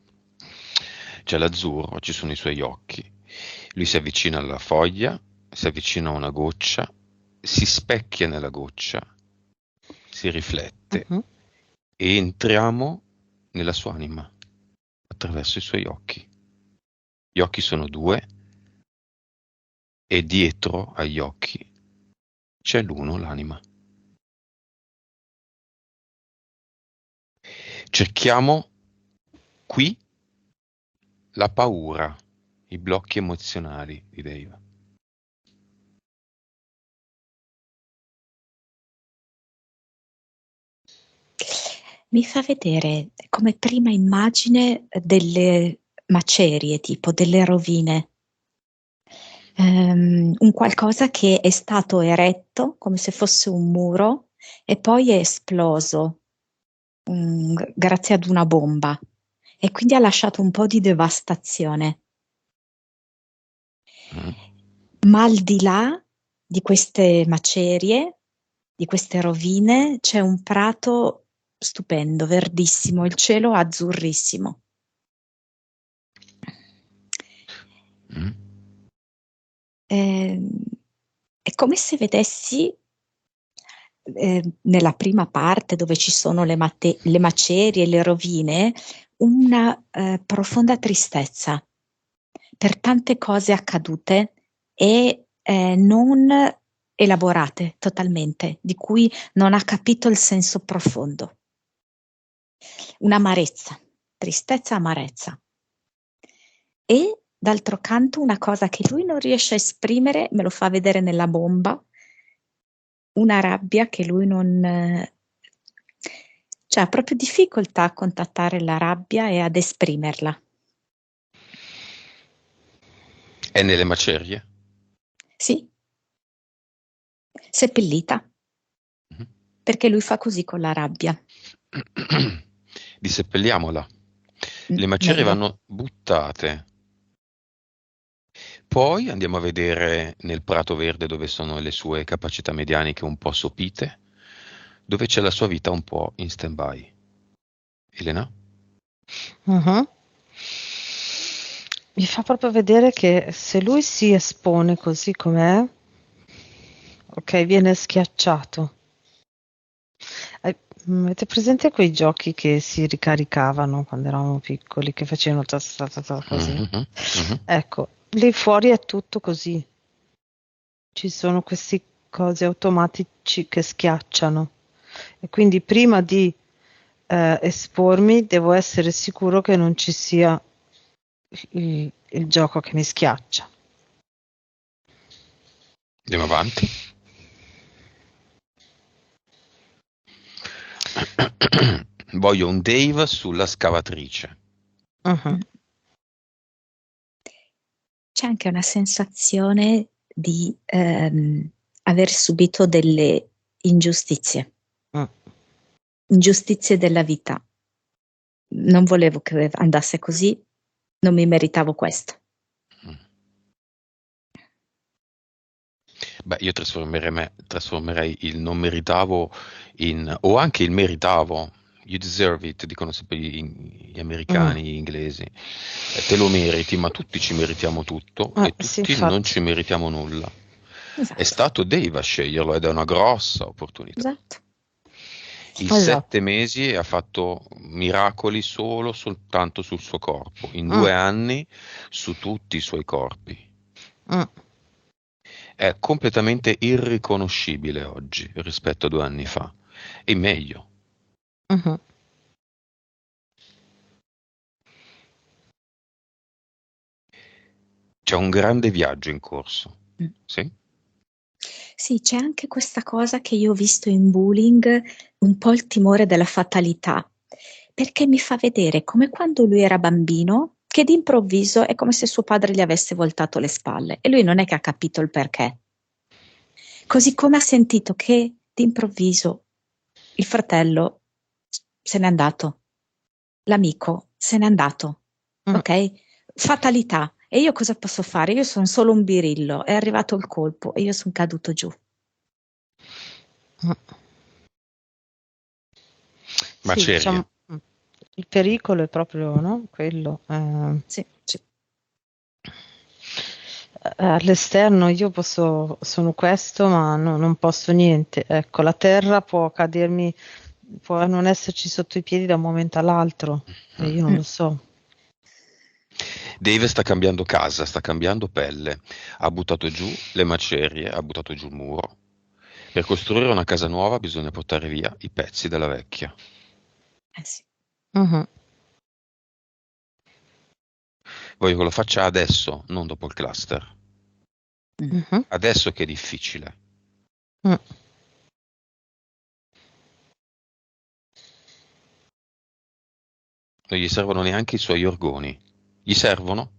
C'è l'azzurro, ci sono i suoi occhi. Lui si avvicina alla foglia, si avvicina a una goccia, si specchia nella goccia, si riflette Mhm. e entriamo nella sua anima attraverso i suoi occhi. Gli occhi sono due e dietro agli occhi c'è l'uno, l'anima. Cerchiamo qui la paura, i blocchi emozionali di Dave. Mi fa vedere come prima immagine delle macerie, tipo delle rovine, un qualcosa che è stato eretto come se fosse un muro e poi è esploso grazie ad una bomba e quindi ha lasciato un po' di devastazione. Mm? Ma al di là di queste macerie, di queste rovine, c'è un prato stupendo, verdissimo, il cielo azzurrissimo. Mm? Eh, è come se vedessi nella prima parte dove ci sono le macerie, le rovine, una profonda tristezza per tante cose accadute e elaborate totalmente, di cui non ha capito il senso profondo. Un'amarezza, tristezza, amarezza. E d'altro canto una cosa che lui non riesce a esprimere, me lo fa vedere nella bomba, una rabbia che lui non... cioè ha proprio difficoltà a contattare la rabbia e ad esprimerla. È nelle macerie? Sì, seppellita, Mhm. perché lui fa così con la rabbia. Disseppelliamola. Le macerie Meglio. vanno buttate. Poi andiamo a vedere nel prato verde dove sono le sue capacità medianiche un po' sopite, dove c'è la sua vita un po' in stand-by. Elena? Mhm. Mi fa proprio vedere che se lui si espone così com'è, ok, viene schiacciato. Avete presente quei giochi che si ricaricavano quando eravamo piccoli, che facevano così? Mhm, mhm. Ecco, lì fuori è tutto così. Ci sono queste cose automatici che schiacciano. E quindi prima di espormi devo essere sicuro che non ci sia il gioco che mi schiaccia. Andiamo avanti. Voglio un Dave sulla scavatrice. Mhm. C'è anche una sensazione di aver subito delle ingiustizie, Mm. ingiustizie della vita. Non volevo che andasse così, non mi meritavo questo. Beh, io trasformerei il non meritavo in, o anche il meritavo. You deserve it, dicono sempre gli Mm. americani, gli inglesi. Te lo meriti, ma tutti ci meritiamo tutto e Sì, tutti non infatti. ci meritiamo nulla. È Esatto, stato Dave a sceglierlo ed è una grossa opportunità. esatto. Il Esatto. 7 mesi ha fatto miracoli soltanto sul suo corpo, in Mm. 2 anni su tutti i suoi corpi. Mm. È completamente irriconoscibile oggi rispetto a 2 anni fa. E meglio. Mhm. C'è un grande viaggio in corso. Mm. Sì? Sì, c'è anche questa cosa che io ho visto in bullying, un po' il timore della fatalità, perché mi fa vedere come quando lui era bambino, che d'improvviso è come se suo padre gli avesse voltato le spalle e lui non è che ha capito il perché. Così come ha sentito che d'improvviso il fratello se n'è andato, l'amico se n'è andato, Mm. ok? Fatalità. E io cosa posso fare? Io sono solo un birillo, è arrivato il colpo e io sono caduto giù. Mm. Sì, Macerie. diciamo, il pericolo è proprio, no? Quello. Sì, sì. All'esterno sono questo, ma non posso niente. Ecco, la terra può cadermi, può non esserci sotto i piedi da un momento all'altro, e io non Mm. lo so. Dave sta cambiando casa, sta cambiando pelle. Ha buttato giù le macerie, ha buttato giù il muro. Per costruire una casa nuova bisogna portare via i pezzi della vecchia. Sì. Mhm. Voglio che lo faccia adesso, non dopo il cluster. Mm. Mhm. Adesso che è difficile. Mm. Non gli servono neanche i suoi orgoni. Gli servono?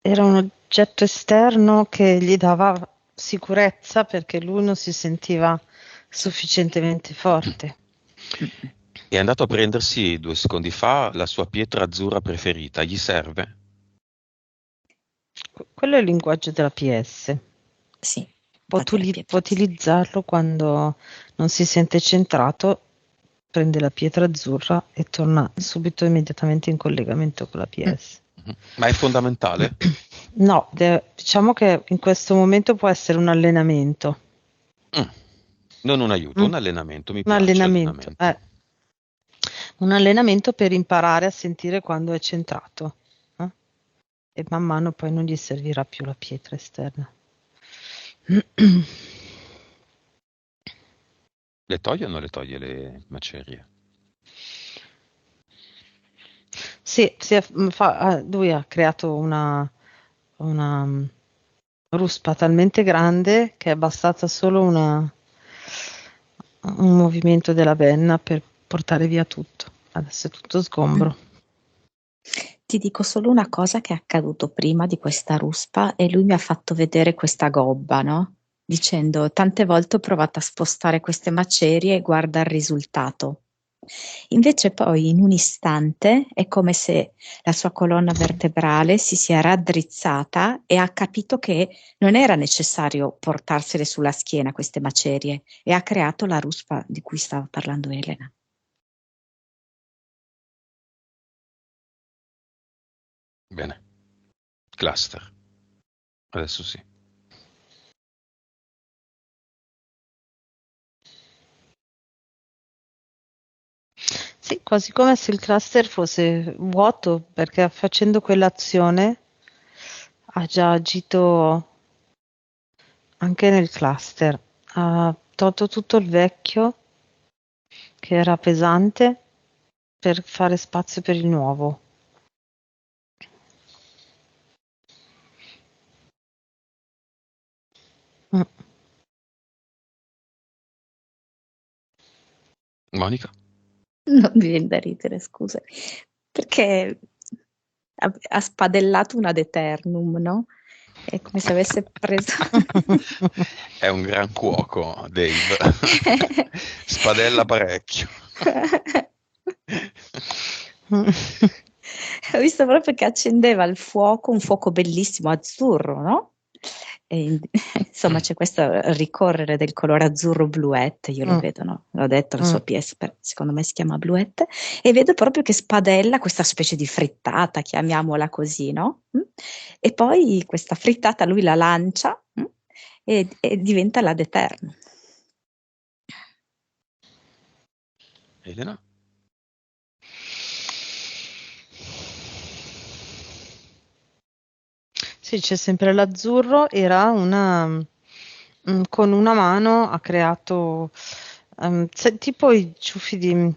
Era un oggetto esterno che gli dava sicurezza perché lui non si sentiva sufficientemente forte. Mm. È andato a prendersi 2 secondi fa la sua pietra azzurra preferita. Gli serve? Quello è il linguaggio della PS. Sì, infatti la Può pietra azzurra. utilizzarlo quando non si sente centrato, prende la pietra azzurra e torna subito immediatamente in collegamento con la Mm. PS. Mhm. Ma è fondamentale? No, diciamo che in questo momento può essere un allenamento. Mm. Non un aiuto, Mm? un allenamento. Mi Un piace allenamento, allenamento. un allenamento per imparare a sentire quando è centrato. Eh? e man mano poi non gli servirà più la pietra esterna. Le toglie o non le toglie le macerie? Sì, lui ha creato una ruspa talmente grande che è bastata solo un movimento della penna per portare via tutto. Adesso è tutto sgombro. Ti dico solo una cosa che è accaduto prima di questa ruspa e lui mi ha fatto vedere questa gobba, no? Dicendo tante volte ho provato a spostare queste macerie e guarda il risultato. Invece poi in un istante è come se la sua colonna vertebrale si sia raddrizzata e ha capito che non era necessario portarsele sulla schiena queste macerie e ha creato la ruspa di cui stava parlando Elena. Bene. Cluster. Adesso sì. Sì, quasi come se il cluster fosse vuoto, perché facendo quell'azione ha già agito anche nel cluster. Ha tolto tutto il vecchio, che era pesante, per fare spazio per il nuovo. Mm. Monica? Non mi viene da ridere, scusa, perché ha spadellato un ad eternum, no? È come se avesse preso... È un gran cuoco, Dave. Spadella parecchio. Ho visto proprio che accendeva il fuoco, un fuoco bellissimo azzurro, no? E, insomma, c'è questo ricorrere del colore azzurro-bluette, io lo vedo, no? L'ho detto, la sua PS, secondo me si chiama bluette, e vedo proprio che spadella questa specie di frittata, chiamiamola così, no? E poi questa frittata lui la lancia e diventa l'ad eternum. Elena? Sì, c'è sempre l'azzurro, era con una mano ha creato tipo i ciuffi di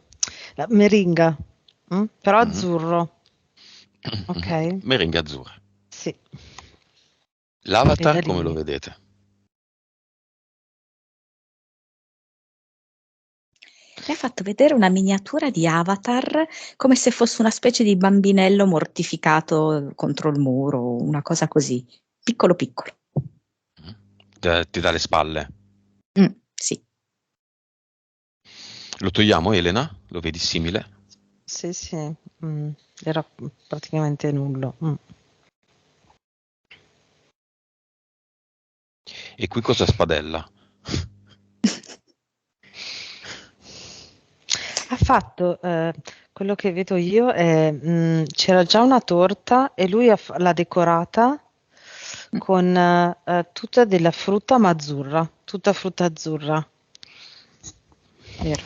la meringa, però Mhm. azzurro, ok? Meringhe azzurre. Sì, e da L'avatar come lo lì. vedete? Mi ha fatto vedere una miniatura di Avatar come se fosse una specie di bambinello mortificato contro il muro, una cosa così, piccolo piccolo. Ti dà le spalle. Sì. Lo togliamo, Elena? Lo vedi simile? Sì, sì, era praticamente nullo. E qui cosa spadella? Ha fatto, quello che vedo io è, c'era già una torta e lui l'ha decorata con tutta della frutta ma azzurra, tutta frutta azzurra. Vero.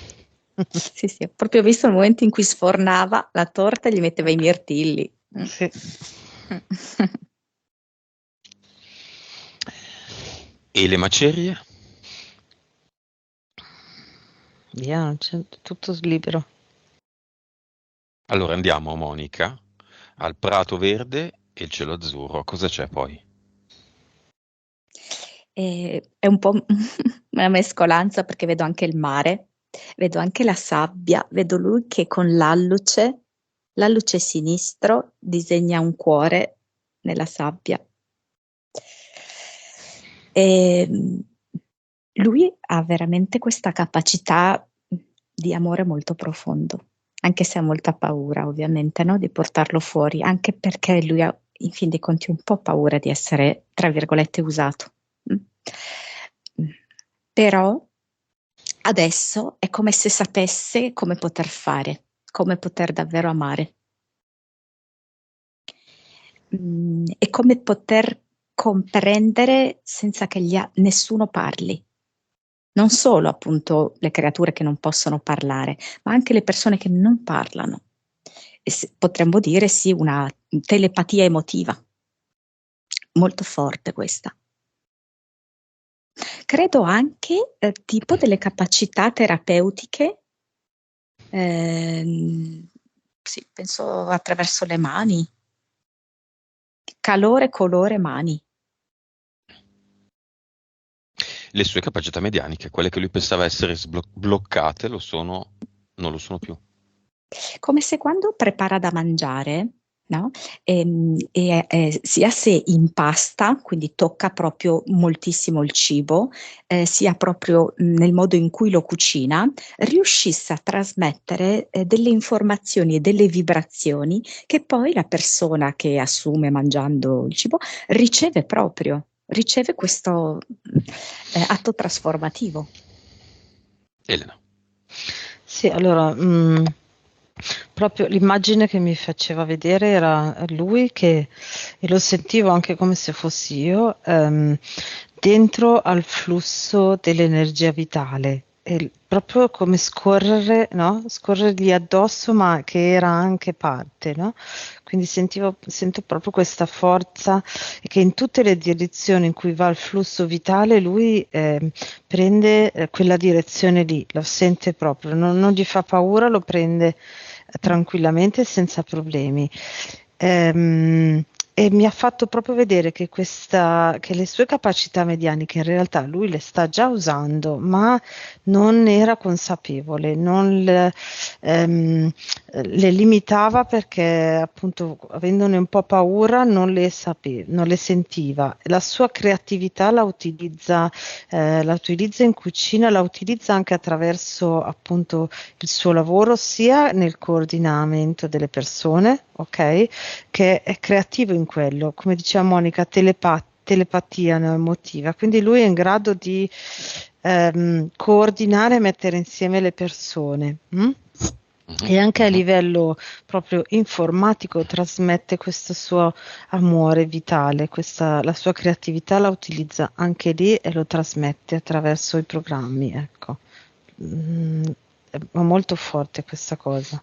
Sì, sì, ho proprio visto il momento in cui sfornava la torta e gli metteva i mirtilli. Sì. E le macerie? Via, non c'è tutto libero. Allora andiamo, Monica, al prato verde e il cielo azzurro. Cosa c'è poi? È un po' una mescolanza perché vedo anche il mare, vedo anche la sabbia, vedo lui che con l'alluce sinistro disegna un cuore nella sabbia. E lui ha veramente questa capacità di amore molto profondo, anche se ha molta paura, ovviamente, no? Di portarlo fuori, anche perché lui ha, in fin dei conti, un po' paura di essere, tra virgolette, usato. Però adesso è come se sapesse come poter fare, come poter davvero amare. E come poter comprendere senza che nessuno parli. Non solo appunto le creature che non possono parlare, ma anche le persone che non parlano. E potremmo dire sì, una telepatia emotiva. molto forte questa. Credo anche tipo delle capacità terapeutiche, sì, penso attraverso le mani, calore, colore, mani. Le sue capacità medianiche, quelle che lui pensava essere bloccate, non lo sono più. Come se quando prepara da mangiare, no? Sia se impasta, quindi tocca proprio moltissimo il cibo, sia proprio nel modo in cui lo cucina, riuscisse a trasmettere delle informazioni e delle vibrazioni che poi la persona che assume mangiando il cibo riceve questo atto trasformativo. Elena. Sì, allora, proprio l'immagine che mi faceva vedere era lui e lo sentivo anche come se fossi io, dentro al flusso dell'energia vitale, e proprio come scorrere, no? Scorrergli addosso, ma che era anche parte, no? Quindi sento proprio questa forza e che in tutte le direzioni in cui va il flusso vitale lui prende quella direzione lì, lo sente proprio, non gli fa paura, lo prende tranquillamente senza problemi. E mi ha fatto proprio vedere che che le sue capacità medianiche in realtà lui le sta già usando, ma non era consapevole, le limitava perché appunto avendone un po' paura non le sentiva. La sua creatività la utilizza in cucina, la utilizza anche attraverso appunto il suo lavoro, sia nel coordinamento delle persone, ok? Che è creativo in quello, come diceva Monica, telepatia no, emotiva, quindi lui è in grado di coordinare e mettere insieme le persone. E anche a livello proprio informatico trasmette questo suo amore vitale, la sua creatività la utilizza anche lì e lo trasmette attraverso i programmi, ecco. È molto forte questa cosa.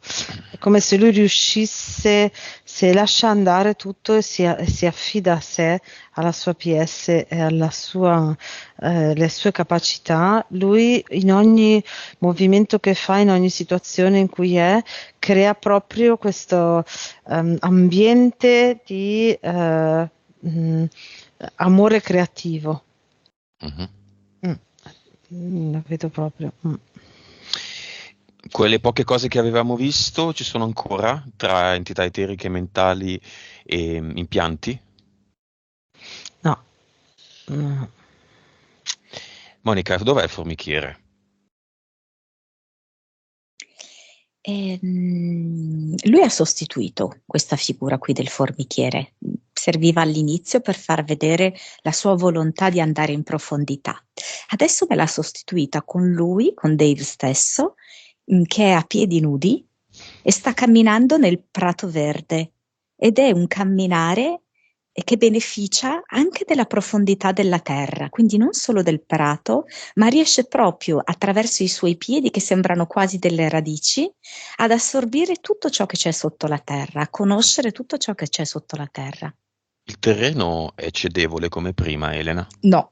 È come se lui riuscisse, se lascia andare tutto e si affida a sé, alla sua PS e le sue capacità, lui in ogni movimento che fa, in ogni situazione in cui è, crea proprio questo ambiente di amore creativo. Lo vedo proprio. Quelle poche cose che avevamo visto ci sono ancora tra entità eteriche, mentali e impianti? No. No. Monica, dov'è il formichiere? Lui ha sostituito questa figura qui del formichiere, serviva all'inizio per far vedere la sua volontà di andare in profondità. Adesso me l'ha sostituita con lui, con Dave stesso, che è a piedi nudi e sta camminando nel prato verde ed è un camminare che beneficia anche della profondità della terra, quindi non solo del prato, ma riesce proprio attraverso i suoi piedi, che sembrano quasi delle radici, ad assorbire tutto ciò che c'è sotto la terra, a conoscere tutto ciò che c'è sotto la terra. Il terreno è cedevole come prima, Elena? No,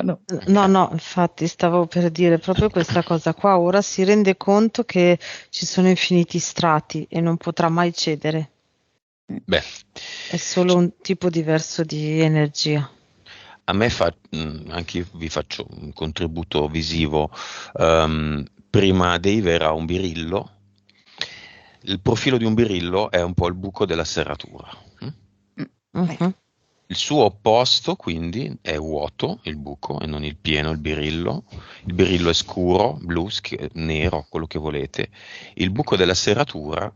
no. No, infatti stavo per dire proprio questa cosa qua. Ora si rende conto che ci sono infiniti strati e non potrà mai cedere. Beh, È solo un tipo diverso di energia. a me anche io vi faccio un contributo visivo. Prima Dave era un birillo. Il profilo di un birillo è un po' il buco della serratura. Mhm. Il suo opposto, quindi, è vuoto, il buco, e non il pieno, il birillo. Il birillo è scuro, blu, nero, quello che volete. Il buco della serratura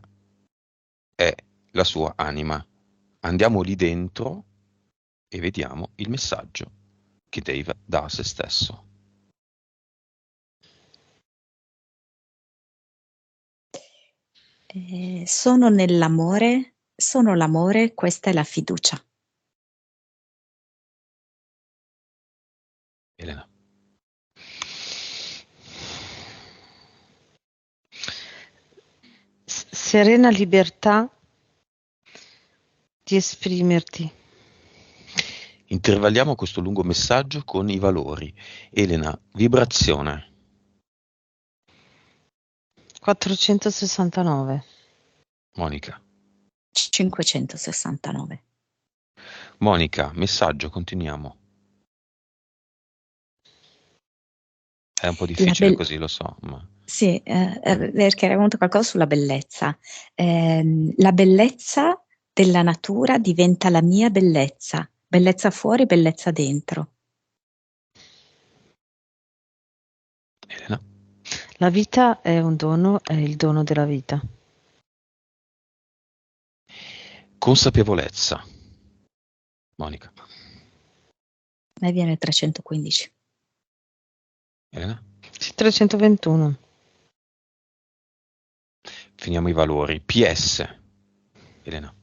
è la sua anima. Andiamo lì dentro e vediamo il messaggio che Dave dà a se stesso. Sono nell'amore, sono l'amore, questa è la fiducia. Elena. Serena libertà di esprimerti. Intervalliamo questo lungo messaggio con i valori. Elena, vibrazione. 469. Monica. 569. Monica, messaggio, continuiamo. È un po' difficile così, lo so, ma... Sì, perché era venuto qualcosa sulla bellezza. La bellezza della natura diventa la mia bellezza. Bellezza fuori, bellezza dentro. Elena. La vita è un dono, è il dono della vita. Consapevolezza. Monica. A me viene 315. Elena. Sì, 321. Finiamo i valori. PS. Elena.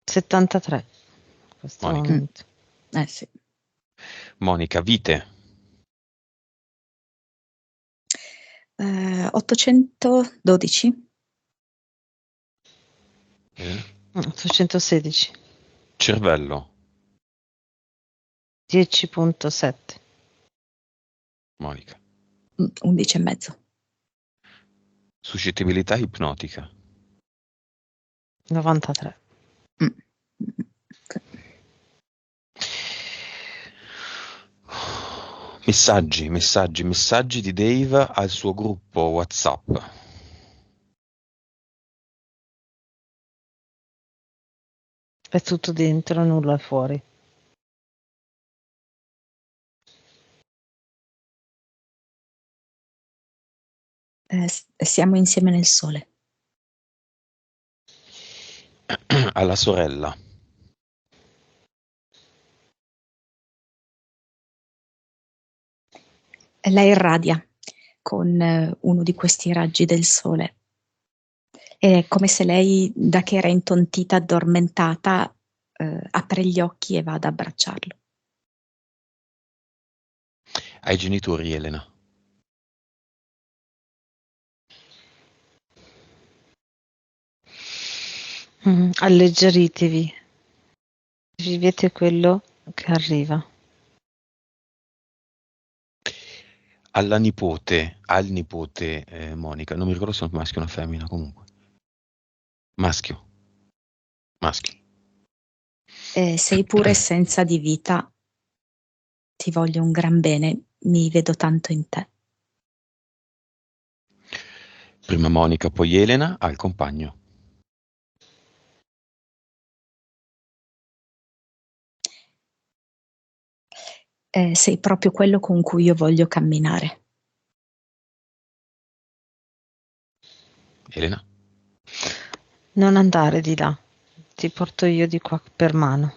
73. In questo Monica. momento. Sì. Monica, vite. 812. Elena. 816. Cervello. 10.7. Monica. 11 e mezzo. Suscettibilità ipnotica. 93. Messaggi di Dave al suo gruppo WhatsApp. È tutto dentro, nulla è fuori. Siamo insieme nel sole. Alla sorella. La irradia con uno di questi raggi del sole. È come se lei, da che era intontita, addormentata, apre gli occhi e va ad abbracciarlo. Ai genitori, Elena. Alleggeritevi. Vivete quello che arriva. Al nipote Monica, non mi ricordo se è un maschio o una femmina, comunque. Maschio. Sei pura essenza di vita, ti voglio un gran bene, mi vedo tanto in te. Prima Monica, poi Elena, al compagno. Sei proprio quello con cui io voglio camminare. Elena. Non andare di là. Ti porto io di qua per mano.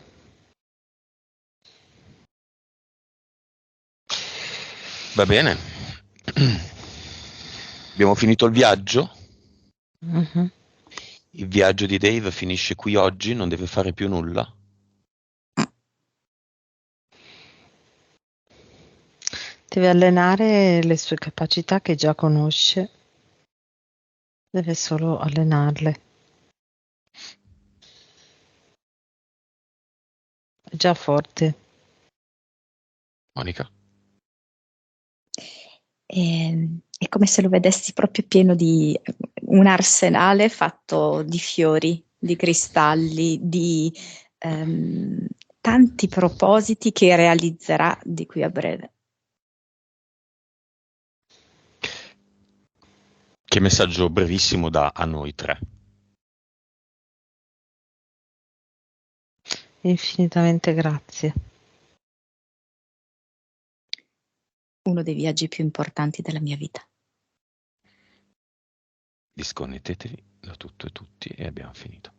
Va bene. Abbiamo finito il viaggio. Mhm. Il viaggio di Dave finisce qui oggi, non deve fare più nulla. Deve allenare le sue capacità che già conosce. Deve solo allenarle. È già forte. Monica. È come se lo vedessi proprio pieno di un arsenale fatto di fiori, di cristalli, di tanti propositi che realizzerà di qui a breve. Che messaggio brevissimo dà a noi tre. Infinitamente grazie. Uno dei viaggi più importanti della mia vita. Disconnettetevi da tutto e tutti e abbiamo finito.